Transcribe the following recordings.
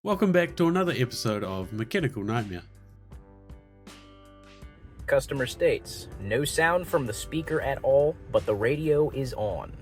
Welcome back to another episode of Mechanical Nightmare. Customer states, no sound from the speaker at all, but the radio is on.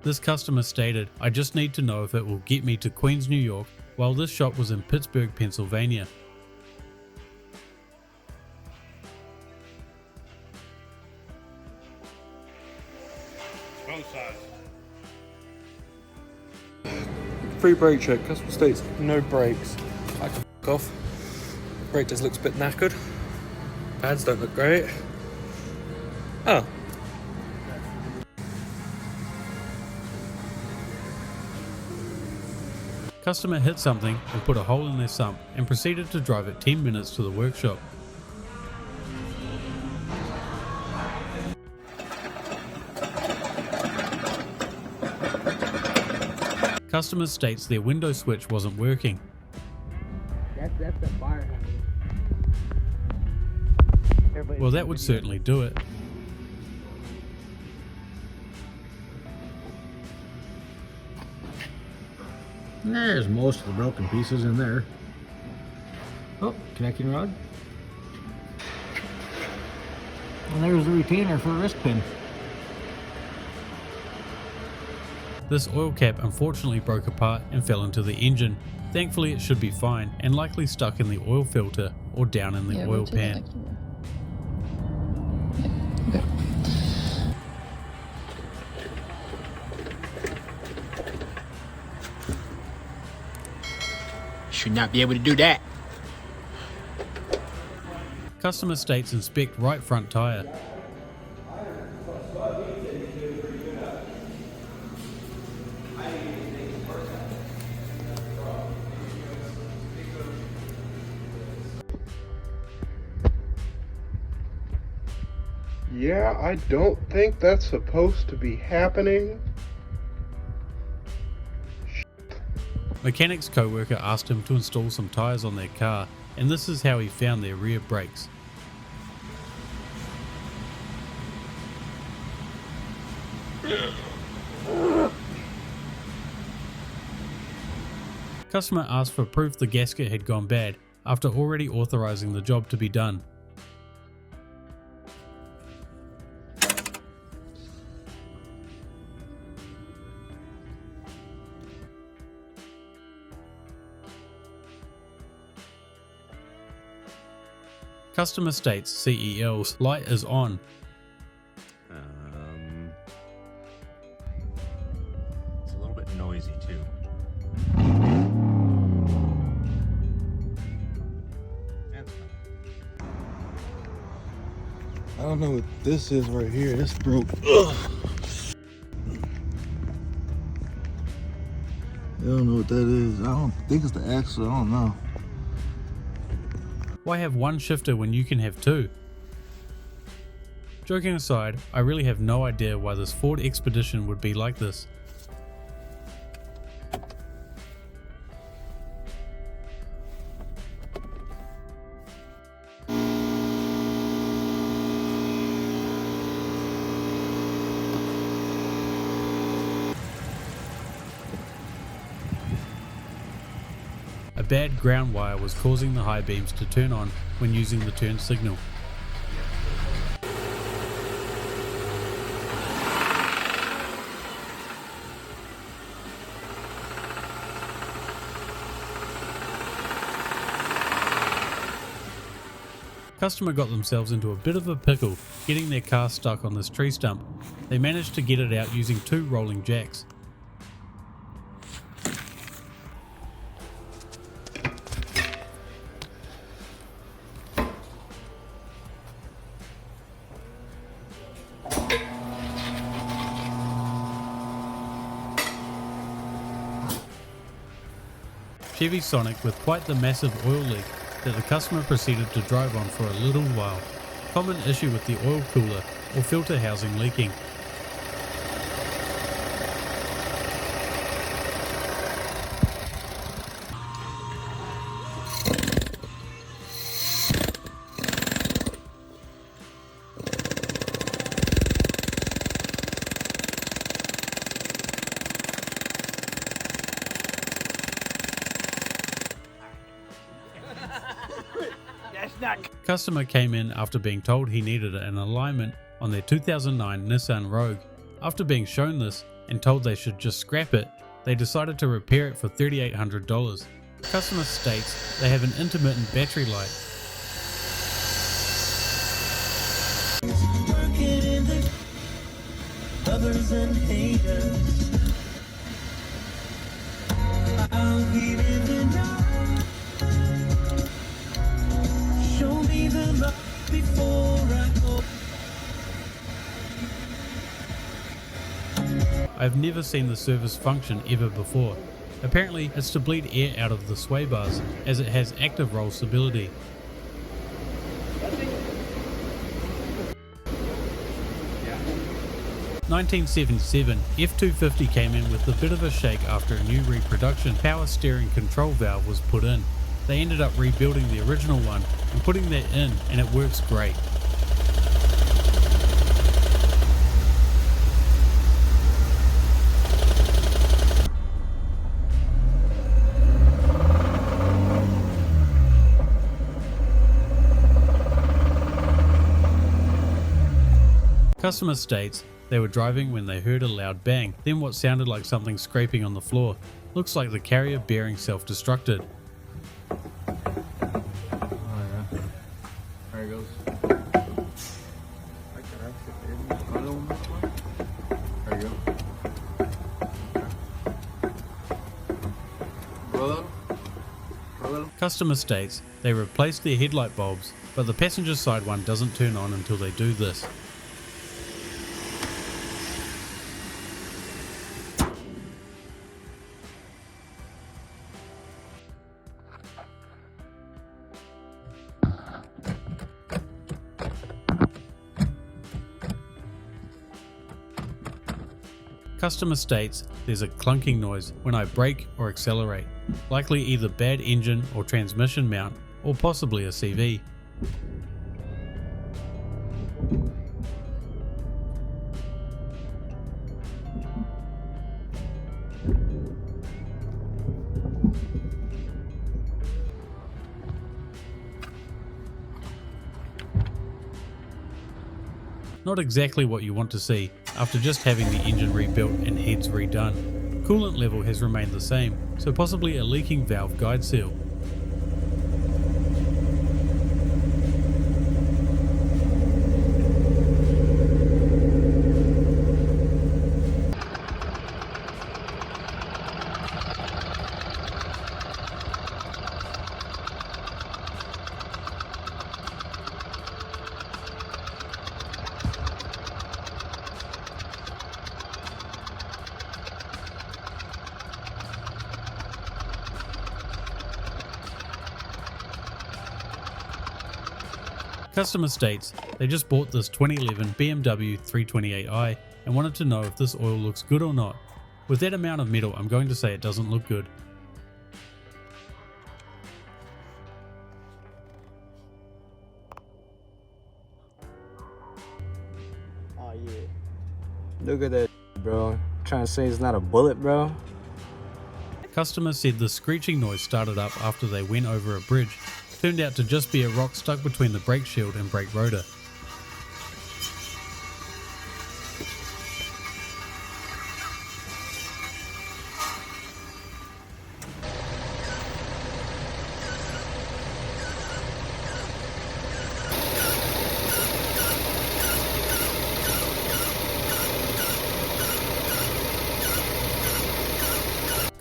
This customer stated, I just need to know if it will get me to Queens, New York, while this shop was in Pittsburgh, Pennsylvania. Both sides. Free brake check, customer states no brakes. I can f*** off. Brake just looks a bit knackered. Pads don't look great. Oh. Customer hit something and put a hole in their sump and proceeded to drive it 10 minutes to the workshop. Customer states their window switch wasn't working. That's the fire hydrant. Well, that would certainly do it. There's most of the broken pieces in there. Oh, connecting rod. And there's the retainer for a wrist pin. This oil cap unfortunately broke apart and fell into the engine. Thankfully it should be fine and likely stuck in the oil filter or down in the oil pan. Should not be able to do that. Customer states inspect right front tire. Yeah, I don't think that's supposed to be happening. Mechanic's co-worker asked him to install some tires on their car, and this is how he found their rear brakes. Customer asked for proof the gasket had gone bad after already authorizing the job to be done. Customer states CEL's light is on. It's a little bit noisy too. I don't know what this is right here. This broke. Ugh. I don't know what that is. I don't think it's the axle. I don't know. Why have one shifter when you can have two? Joking aside, I really have no idea why this Ford Expedition would be like this. A bad ground wire was causing the high beams to turn on when using the turn signal. Customer got themselves into a bit of a pickle getting their car stuck on this tree stump. They managed to get it out using 2 rolling jacks. Chevy Sonic with quite the massive oil leak that the customer proceeded to drive on for a little while. Common issue with the oil cooler or filter housing leaking. Customer came in after being told he needed an alignment on their 2009 Nissan Rogue. After being shown this and told they should just scrap it, they decided to repair it for $3,800. Customer states they have an intermittent battery light. I've never seen the service function ever before. Apparently it's to bleed air out of the sway bars, as it has active roll stability. (1977) F250 came in with a bit of a shake after a new reproduction power steering control valve was put in. They ended up rebuilding the original one and putting that in, and it works great. Customer states they were driving when they heard a loud bang, then what sounded like something scraping on the floor. Looks like the carrier bearing self-destructed. There he goes. There you go. Brother. Customer states they replaced their headlight bulbs, but the passenger side one doesn't turn on until they do this. Customer states there's a clunking noise when I brake or accelerate, likely either bad engine or transmission mount, or possibly a CV. Not exactly what you want to see after just having the engine rebuilt and heads redone. Coolant level has remained the same, so possibly a leaking valve guide seal. Customer states they just bought this 2011 BMW 328i and wanted to know if this oil looks good or not. With that amount of metal, I'm going to say it doesn't look good. Oh yeah. Look at that, bro. Trying to say it's not a bullet, bro. Customer said the screeching noise started up after they went over a bridge. Turned out to just be a rock stuck between the brake shield and brake rotor.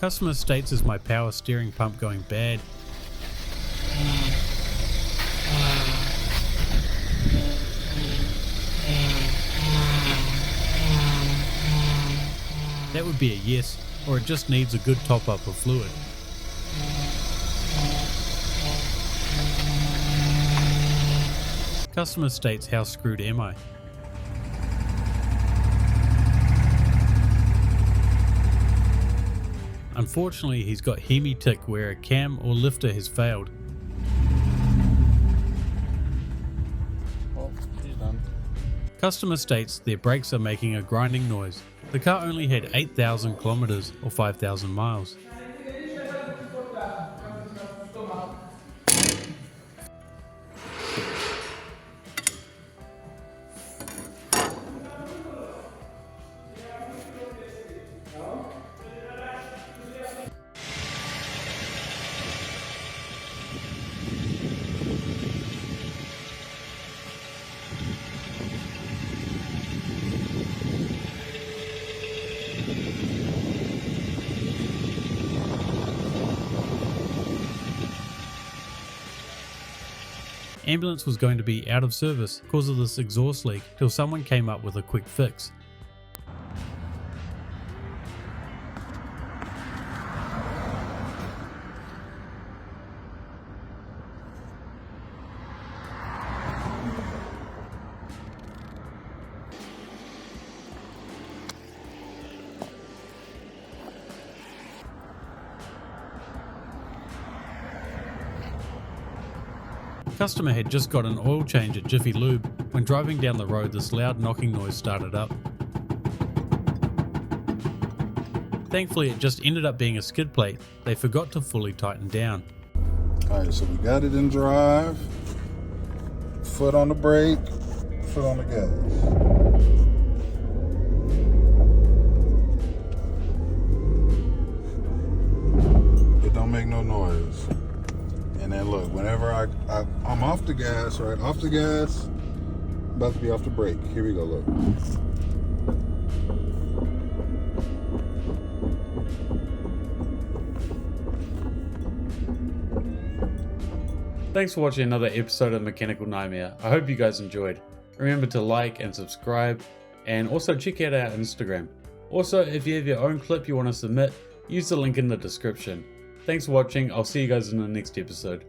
Customer states is my power steering pump going bad. That would be a yes, or it just needs a good top up of fluid. Customer states how screwed am I? Unfortunately, he's got Hemi tick where a cam or lifter has failed. Oh, he's done. Customer states their brakes are making a grinding noise. The car only had 8,000 kilometers or 5,000 miles. ambulance was going to be out of service because of this exhaust leak till someone came up with a quick fix. Customer had just got an oil change at Jiffy Lube. When driving down the road, this loud knocking noise started up. Thankfully, it just ended up being a skid plate they forgot to fully tighten down. Alright, so we got it in drive. Foot on the brake, foot on the gas. It don't make no noise. And then look, whenever I'm off the gas, right? Off the gas, about to be off the brake. Here we go, look. Thanks for watching another episode of Mechanical Nightmare. I hope you guys enjoyed. Remember to like and subscribe, and also check out our Instagram. Also, if you have your own clip you want to submit, use the link in the description. Thanks for watching. I'll see you guys in the next episode.